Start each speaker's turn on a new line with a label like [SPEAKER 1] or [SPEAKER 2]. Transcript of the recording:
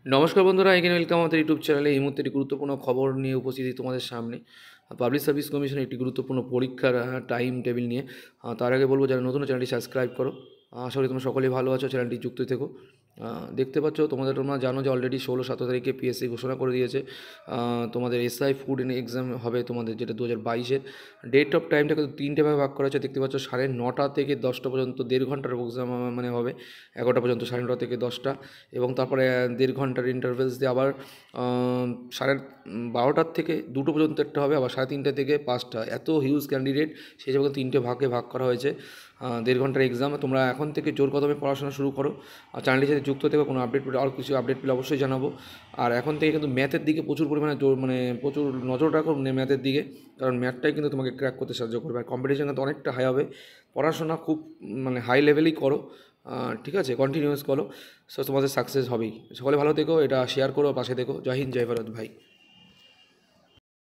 [SPEAKER 1] নমস্কার বন্ধুরা, এখানে ওয়েলকাম আমাদের ইউটিউব চ্যানেলে। এই মুহূর্তে একটি গুরুত্বপূর্ণ খবর নিয়ে উপস্থিত তোমাদের সামনে। পাবলিক সার্ভিস কমিশনের একটি গুরুত্বপূর্ণ পরীক্ষার টাইম টেবিল নিয়ে। তার আগে বলবো, যারা নতুন চ্যানেলটি সাবস্ক্রাইব করো। আশা করি তোমরা সকলেই ভালো আছো, চ্যানেলটি যুক্ত থেকো। দেখতে পাচ্ছ, তোমরা জানো যে অলরেডি 16-17 তারিখে পিএসসি ঘোষণা করে দিয়েছে তোমাদের এসআই ফুড এক্সাম হবে তোমাদের, যেটা 2022-এর। ডেট অফ টাইমটা কিন্তু তিনটে ভাগে ভাগ করা হয়েছে। দেখতে পাচ্ছ 9:30 থেকে 10টা পর্যন্ত 1.5 ঘন্টার এক্সাম মানে হবে। 11টা পর্যন্ত 9:30 থেকে 10টা, এবং তারপরে 1.5 ঘন্টার ইন্টারভেলস দিয়ে আবার 12টার থেকে 2টো পর্যন্ত একটা হবে, আবার 3:30 থেকে 5টা। এত হিউজ ক্যান্ডিডেট, সেই হিসাবে তিনটে ভাগে ভাগ করা হয়েছে। 1.5 ঘন্টার এক্সাম। তোমরা এখন থেকে জোর কদমে পড়াশোনা শুরু করো, আর চ্যানেলের সাথে যুক্ত থেকে কোনো আপডেট পেলে, আর কিছু আপডেট পেলে অবশ্যই জানাবো। আর এখন থেকে কিন্তু ম্যাথের দিকে প্রচুর পরিমাণে প্রচুর নজর রাখো ম্যাথের দিকে, কারণ ম্যাথটাই কিন্তু তোমাকে ক্র্যাক করতে সাহায্য করবে। আর কম্পিটিশন কিন্তু অনেকটা হাই হবে। পড়াশোনা খুব হাই লেভেলেই করো, ঠিক আছে, কন্টিনিউয়াস করো। সো তোমাদের সাকসেস হবেই। সকলে ভালো থেকো, এটা শেয়ার করো, পাশে থেকো। জয় হিন্দ, জয় ভারত ভাই।